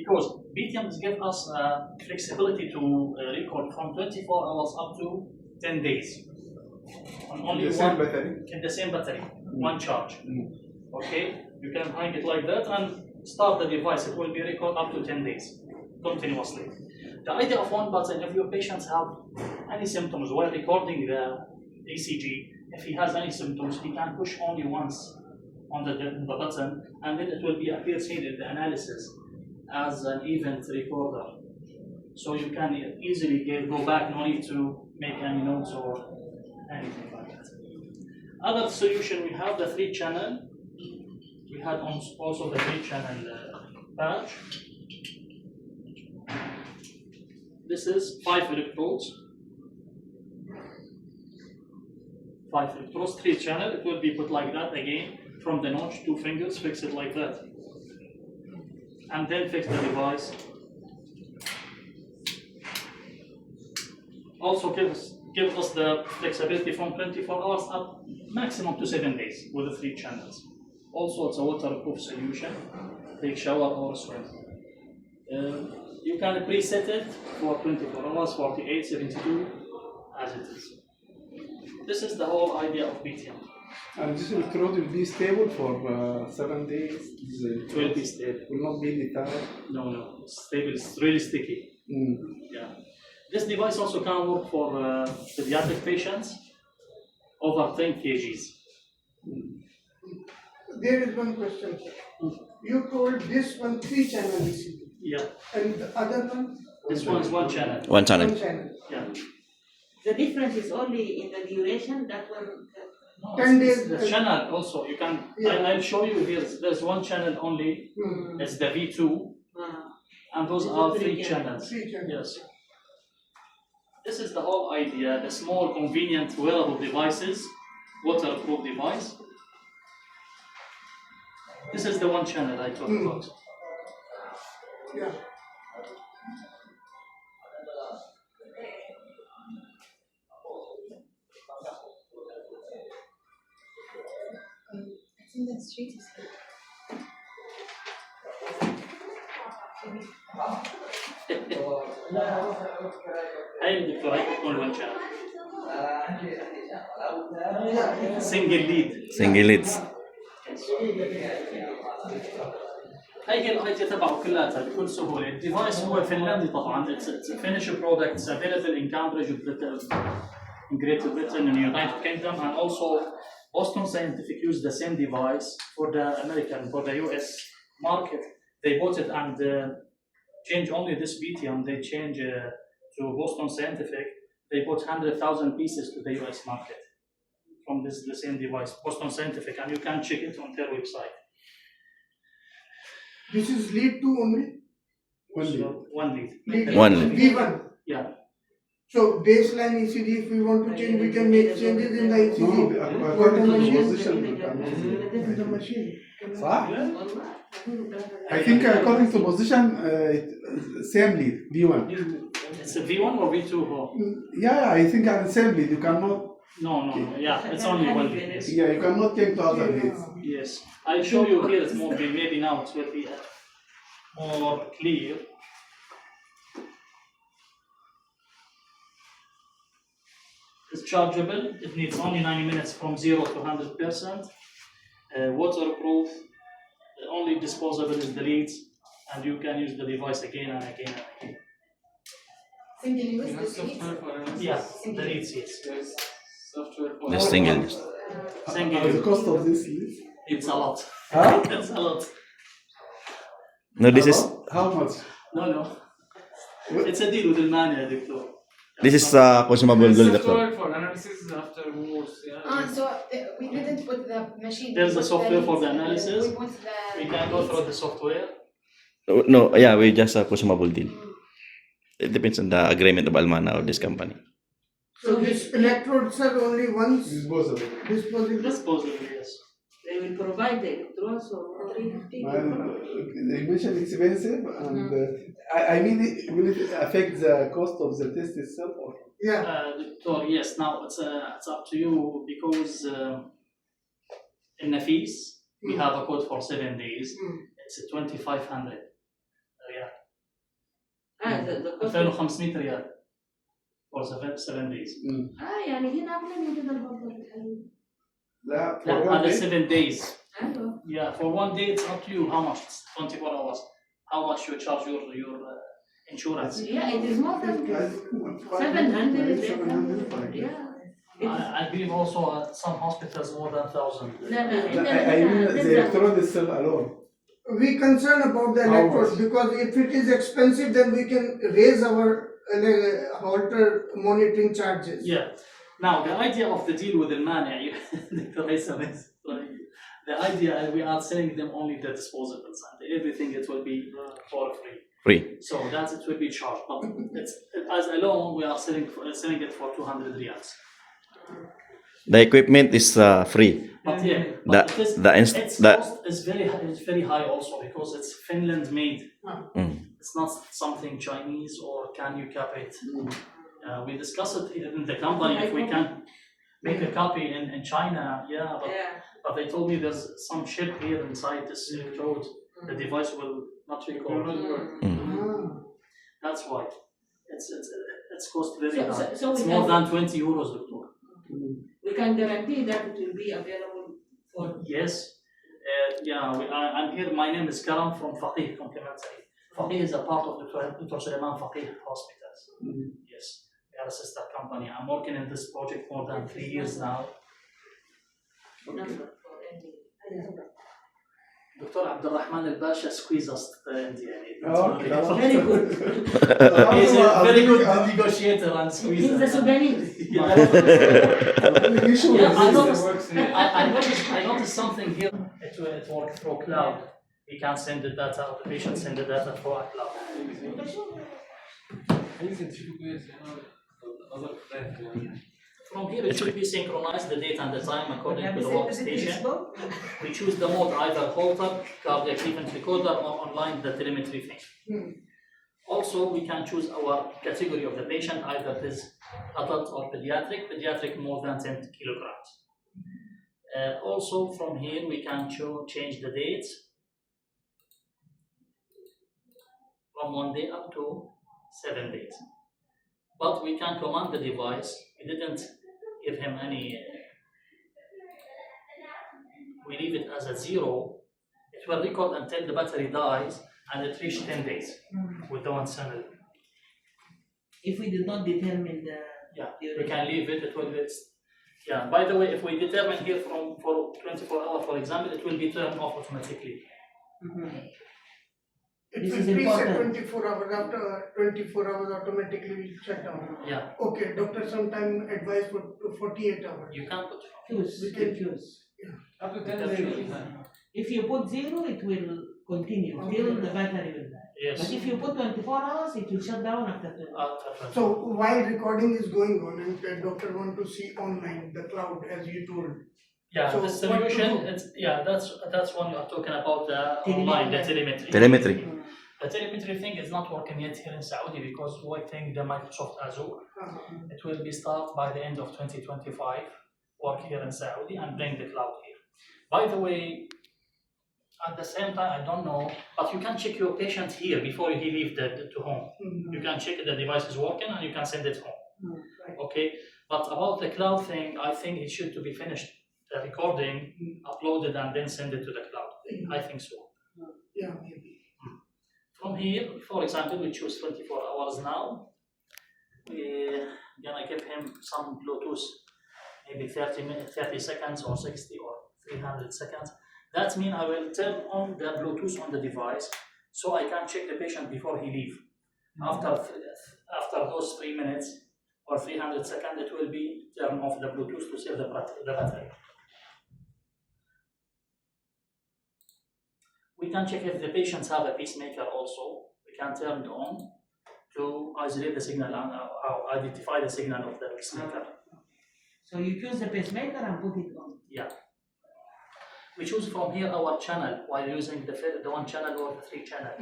because Bittium gives us flexibility to record from 24 hours up to 10 days. On only in the same battery, one charge. Okay, you can hang it like that and start the device. It will be recorded up to 10 days continuously. The idea of one button, if your patients have any symptoms while recording the ECG, if he has any symptoms, he can push only once on the button, and then it will be appear seen in the analysis as an event recorder. So you can easily go back, no need to make any notes or anything like that. Other solution, we have the 3-channel. We had also the 3-channel patch. This is 5 electrodes. 5 electrodes, 3-channel. It will be put like that again from the notch, 2 fingers, fix it like that, and then fix the device. Also gives us the flexibility from 24 hours up maximum to 7 days with the 3 channels. Also, it's a waterproof solution. Take shower or swim. You can preset it for 24 hours, 48, 72, as it is. This is the whole idea of Bittium. And this electrode will be stable for 7 days? It will be stable. Will not be detached? No, it's stable. It's really sticky. Yeah. This device also can work for pediatric patients over 10 kgs. There is one question, sir. You told this one 3-channel ECG. Yeah. And the other one? This one is 1 channel. One channel. 1 channel. Yeah. The difference is only in the duration. That one. No, 10 days. The channel also you can. Yeah. I'll show you here. There's 1 channel only. It's the V2, and those are 3 channels. 3 channels. Yes. This is the whole idea. The small, convenient, wearable devices, waterproof device. This is the 1 channel I talked about. Yeah. I think the street is here. Hey, Doctor, I put only 1 channel. Single lead. Single leads. هي الايديا تبعه كلها بكل سهوله. الديفايس هو فنلندي طبعا. It's a Finnish product. It's available in Cambridge, in Great Britain, in the United Kingdom, and also Boston Scientific used the same device for the US market. They bought it and changed only this Bittium. They changed to Boston Scientific. They bought 100,000 pieces to the US market from the same device, Boston Scientific, and you can check it on their website. This is lead 2 only? One lead. One lead. V1. Yeah. So baseline ECG, if we want to change, we can make changes in the ECG. No, according to the position, The machine. I think according to position, same lead, V1. It's a V1 or V2? Yeah, I think on same lead, you cannot. No. Yeah, it's only 1 lead. Yes. Yeah, you cannot change to other leads. Yes. I'll show you here. It's more maybe now it will be more clear. It's chargeable. It needs only 90 minutes from 0 to 100%. Waterproof. The only disposable is the leads, and you can use the device again and again and again. Single use the street? Yeah, the leads, yes. The single. Single The use. cost of this lead? It's a lot. Huh? It's a lot. No, this is How much? No. It's a deal with the man, Doctor. consumable gold, doctor. Software for analysis afterwards. So we didn't put the machine. There's we the put software for the leads. analysis. We put the We can go through the software. No, yeah, we just consumable deal. It depends on the agreement of Almana or this company. So this electrodes are only once Disposable. disposable. Disposable, yes. They will provide the electrodes or 350. They mentioned expensive, and I mean, will it affect the cost of the test itself? Or? Yeah. Doctor, yes. Now it's up to you because in Nafis we have a code for 7 days. It's 2,500. Yeah. the cost. 2500 ريال for 7 days. يعني هنا أغلى من كده البطل الحليب. لا for لا one هذا day. 7 days. أيوه. Yeah, for 1 day it's up to you how much. It's 24 hours. How much you charge your insurance. Yeah, it is more than I this. think 700. 700 like that. Yeah. I believe also some hospitals more than 1,000. لا لا I mean هنا the electrode is still alone. We concern about the How electrodes much? because if it is expensive, then we can raise our Holter monitoring charges. Yeah. Now the idea of the deal with the mania, Dr. Haitham, is like, the idea we are selling them only the disposables and everything it will be for free. Free. So that it will be charged. But it's as alone we are selling it for 200 riyals. The equipment is free. But yeah, The- but it is, the inst- its the- cost is very high also because it's Finland made. Mm. It's not something Chinese or can you copy it. We discussed it in the company if we can make a copy in China, but they told me there's some chip here inside this code. The device will not record. That's why it's cost very high. so It's we more can- than 20 euros, doctor. We can guarantee that it will be available for. Yes. I'm here. My name is Karam from Faqih Complementary. Faqih is a part of the Dr. Suleiman Faqih hospitals. Yes, we are a sister company. I'm working in this project more than 3 years now. Number for any. Dr. Abdulrahman al-Basha squeezed us at the end. Okay. Very good. He's a very good negotiator and squeezer. He's the Sudanese. Yeah, I noticed something here. It works through cloud. We can send the data, the patient send the data through a cloud. From here, it should be synchronized the date and the time according to the workstation. We choose the mode either Holter, cardiac event recorder, or online the telemetry thing. Also, we can choose our category of the patient, either it is adult or pediatric, pediatric more than 10 kilograms. Also, from here, we can change the dates from 1 day up to 7 days. But we can command the device. We didn't give him any. We leave it as a 0. It will record until the battery dies and it reaches 10 days with the 1 channel. If we did not determine the. Yeah, we can leave it. It will. Yeah. By the way, if we determine here for 24 hours, for example, it will be turned off automatically. It This will is preset important. 24 hours, after 24 hours automatically will shut down. Yeah, Okay, doctor sometime advice for 48 hours. you can put. Fuse. We can- Fuse. Up to 10 That's days. really If you put 0, it will continue till the battery will die. Yes. But if you put 24 hours, it will shut down after 20. So while recording is going on and the doctor want to see online the cloud as you told. Yeah, So the what solution. to do? That's when you are talking about the online, the telemetry. Telemetry. The telemetry thing is not working yet here in Saudi because we're waiting the Microsoft Azure. It will be start by the end of 2025. Work here in Saudi and bring the cloud here. By the way, at the same time, I don't know, but you can check your patient here before he leave to home. You can check if the device is working and you can send it home. Okay, but about the cloud thing, I think it should to be finished, the recording, uploaded and then send it to the cloud. I think so. Yeah, maybe. From here, for example, we choose 24 hours now. We're gonna give him some Bluetooth, maybe 30 minutes, 30 seconds or 60 or 300 seconds. That means I will turn on the Bluetooth on the device so I can check the patient before he leave. After those 3 minutes or 300 seconds, it will be turn off the Bluetooth to save the battery. We can check if the patients have a pacemaker also. We can turn it on to isolate the signal and identify the signal of the pacemaker. So you choose the pacemaker and put it on. Yeah. We choose from here our channel while using the 1 channel or the 3 channel.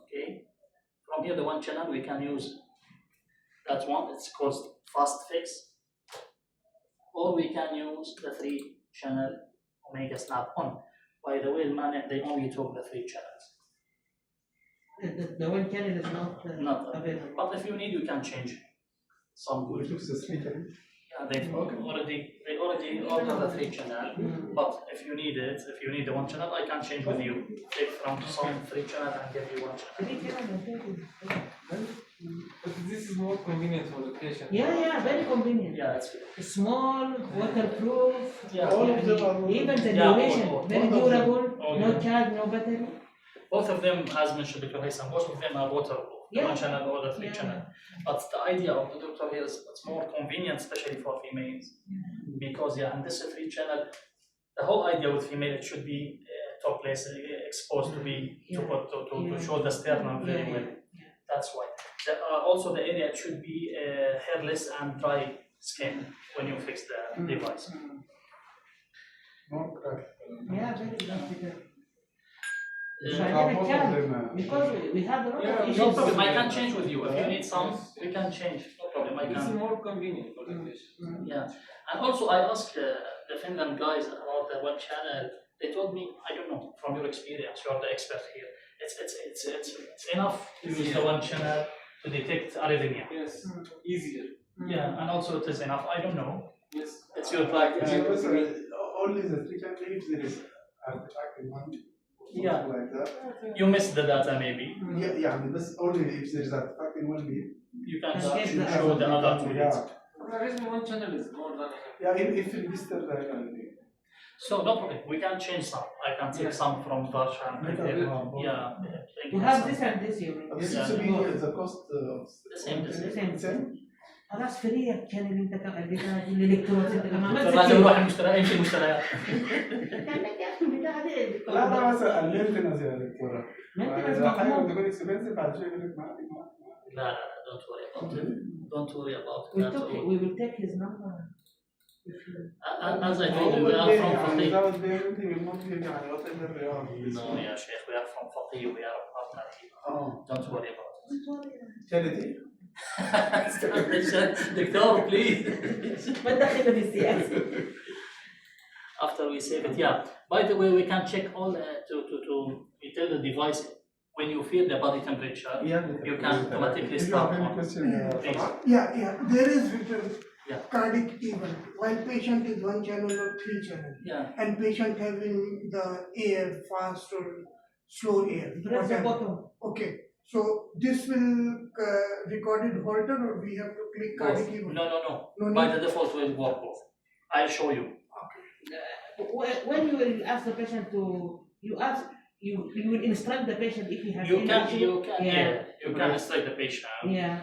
Okay. From here, the 1 channel we can use that one. It's called fast fix. Or we can use the 3 channel Omega Snap on. By the way, they only took the 3 channels. The one channel is not Not available. But if you need, you can change some We good. took the 3 channel. Yeah, they already ordered the 3 channel. Mm. But if you need it, if you need the 1 channel, I can change with you. Take from some 3 channel and give you 1 channel. Three channel, I think is- But this is more convenient for the patient. Yeah, very convenient. Yeah, it's Small, waterproof. Yeah. All of them are Even the Yeah, duration, all very of them. durable, All no of charge, no battery. both of them, as mentioned Dr. Haysam, both of them are waterproof. The Yeah. 1 channel or the 3 Yeah. channel. But the idea of the doctor here is it's more convenient, especially for females. Because and this 3 channel, the whole idea with female, it should be topless, exposed to be to Yeah. put to show the sternum very Yeah, well. yeah. That's why. Also, the area should be hairless and dry skin when you fix the device. More practical. Yeah, very practical. Uh, So I How did a both of challenge them, because we had a lot Yeah, of no issues. No problem, I can change with you. If you need some, we can change. No problem, I This is can. more convenient for the patient. Yeah. And also, I asked the Finland guys about the 1 channel. They told me, I don't know, from your experience, you're the expert here. It's enough to use the 1 channel to detect arrhythmia. Yes, easier. Yeah, and also it is enough. I don't know. Yes. It's your practice. Because, only the 3 channel, if there is artifact in one, Yeah. something like that. You missed the data maybe. Yeah, I mean, this only if there is artifact in one lead. You can Can get the show the other 2 leads. The reason 1 channel is more than enough. Yeah, if register the So no problem. We can change some. I can take some from Russia and prepare. Yeah. You have this and this, you mean? This is to be the cost of The same, the same. خلاص فري الشانل اللي انت اديتها الالكترونز انت كمان ما لازم نروح المشتريات يمشي المشتريات. لا لا بس المينتنس يا دكتورة. maintenance إذا حاجة مضمون. بتكون اكسبنسيف بعد شوية يقول لك ما لا don't worry about it. Don't worry about that. We will take his number. As I told you, we are from Fatih. without payment we won't be يعني وات ايفر they are. No, yeah, Sheikh, we are from Fatih. We are a partner here. Don't worry about it. Charity. Doctor, please. ما تدخلنا في السياسة. After we save it, yeah. By the way, we can check all to we tell the device when you feel the body temperature. You can automatically start on. Please. Yeah, there is Yeah. cardiac event. While patient is 1 channel or 3 channel, Yeah. and patient having the air fast or slow air. Press the whatever. button. Okay, so this will recorded Holter or we have to click cardiac event? No. No By need? the default, will work both. I'll show you. When you will ask the patient to, you will instruct the patient if he has You any can issue. you can instruct the patient. Yeah.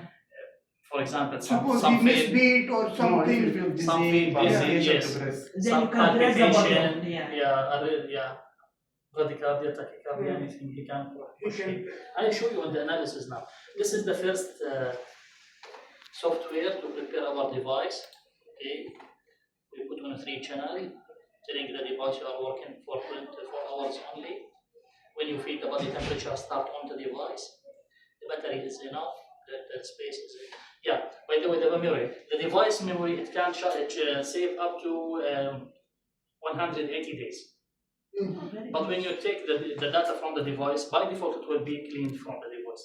For example, Suppose some he misbeat or something. Some feel dizzy, yes. Then Some you can press the palpitation, button. Yeah. yeah, bradycardia, tachycardia, Yeah. anything he can He push can, it. I'll show you on the analysis now. This is the first software to prepare our device. Okay, we put on a 3 channel, telling the device you are working for 24 hours only. When you feel the body temperature, start on the device. The battery is enough. The space is yeah. By the way, the memory, the device memory, it can save up to 180 days. But when you take the data from the device, by default it will be cleaned from the device.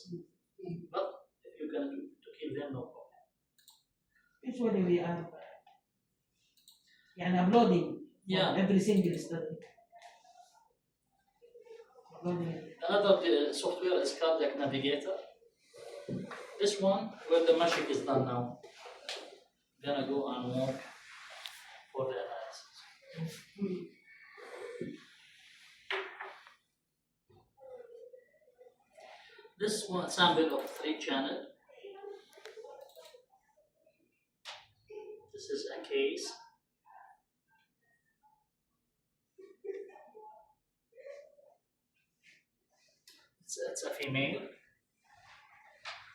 But if you're going to kill them, no problem. Usually we are يعني uploading Yeah. every single study. Uploading. Another software is Cardiac Navigator. This one, where the magic is done now. Gonna go and work for the analysis. This one sample of 3 channel. This is a case. It's a female.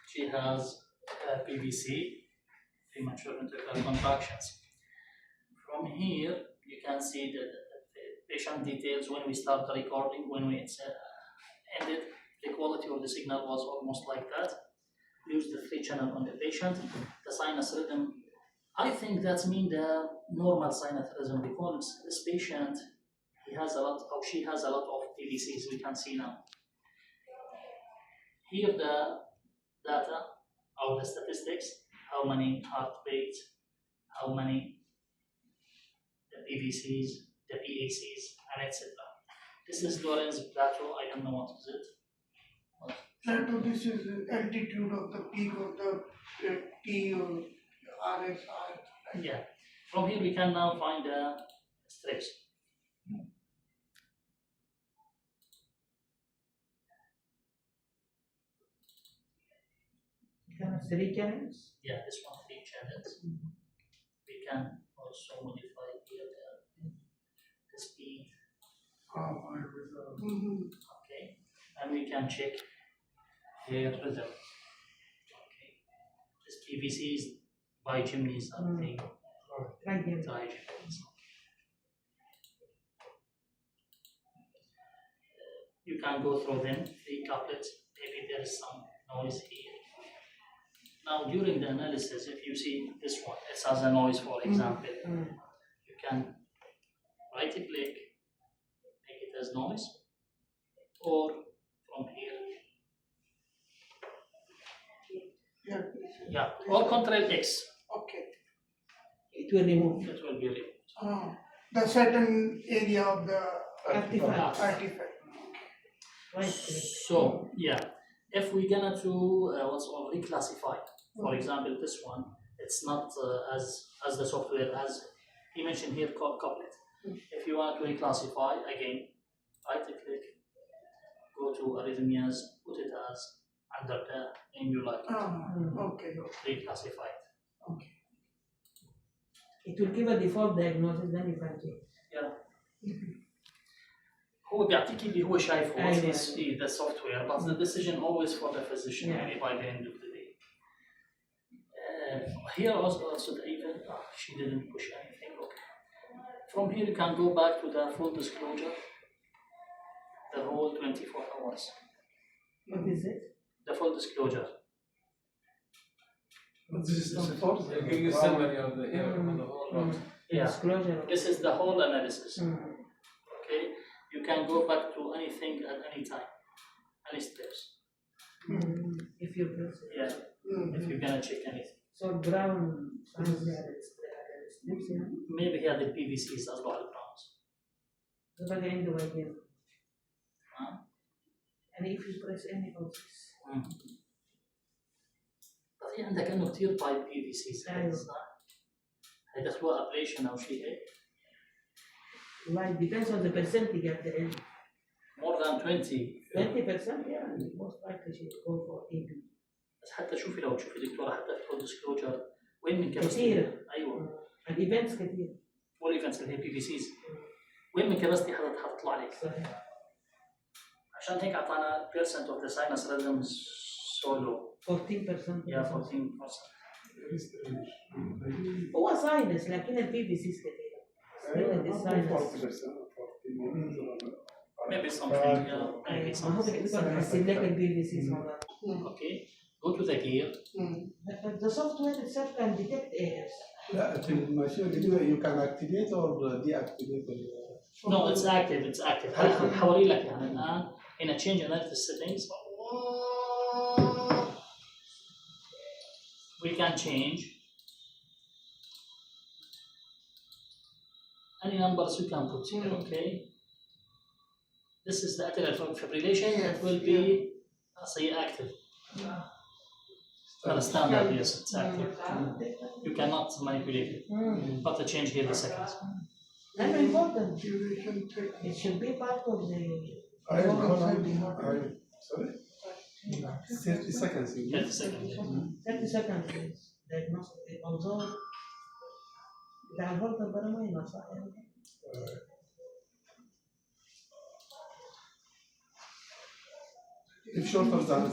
She has PVC, premature ventricular contractions. From here, you can see the patient details when we start the recording, when we ended. The quality of the signal was almost like that. Use the 3 channel on the patient. The sinus rhythm, I think that's mean the normal sinus rhythm because this patient, he has a lot, or she has a lot of PVCs, we can see now. here the data or the statistics, how many heart rates, how many the PVCs, the PACs, and etc. This is Lorenz plateau. I don't know what is it. Plateau, this is the altitude of the peak of the T or RSI. Yeah. From here we can now find the strips. Can have 3 channels. Yeah, this one 3 channels. We can also modify here the speed. Okay, and we can check hair rhythm. Okay, this PVC is by chimneys and the Right here. dry chimneys. You can go through them, the couplets, maybe there is some noise here. Now during the analysis, if you see this one, it has a noise, for example, you can right click, make it as noise, or from here, yeah, or Control X, Okay. It will remove. it will be removed. The certain area of the Artifact. artifact. Right click. So, yeah, if we're gonna do what's called reclassify, for example, this one, it's not as the software as he mentioned here, couplet. If you want to reclassify, again, right click, go to arrhythmias, put it as under the name you like, Okay. reclassify it. It will give a default diagnosis, then you can check. هو بيعطيك اللي هو شايفه what أيوة. he see the software, but the decision always for the physician يعني by the end of the day. Here also the even she didn't push anything. Okay. From here you can go back to the full disclosure, the whole 24 hours. What is it? The full disclosure. But this is not for They'll give you summary of the hair on the whole. Yeah. Disclosure. This is the whole analysis. Okay. You can go back to anything at any time, any steps. If you press it. Yeah. If you're gonna check anything. So brown signs there is steps in. Maybe here the PVCs as well as browns. ده بقى عنده وجه. Huh? And if you press any of this. في عندك انه كثير تايب بي في سي أيوة. صح؟ هيدخلوها ابليشن او شيء هيك؟ Well, it depends on the percentage at the end. more than 20. 20%, yeah, most likely she will go for AB. بس حتى شوفي لو تشوفي دكتوره حتى في الفول ديسكلوجر وين من كثير. ايوه الايفنتس كثير. مور ايفنتس اللي هي بي في سيز وين من كبستي حتطلع لك صحيح. عشان هيك اعطانا percent of the sinus rhythms so low. 14%. Yeah, 14%. هو ساينس لكن البي في سيز كثيرة. Maybe something, yeah, maybe ما هو something. بيقدر يحسن لك البي في سيز مرات. Okay, go to the gear. But the software itself can detect errors. لا في الماشين الجديدة you can activate or deactivate No, it's active, it's active. هلا حوري لك يعني الآن in a change analysis settings we can change any numbers you can put here, okay? This is the atrial fibrillation, it will be say active. Standard, yes, it's active. You cannot manipulate it, but to change here the seconds. That's important. It should be part of the. Sorry? 30 seconds. 30 seconds. 30 seconds is diagnostic. Although the Holter parameter صح يعني. If shorter than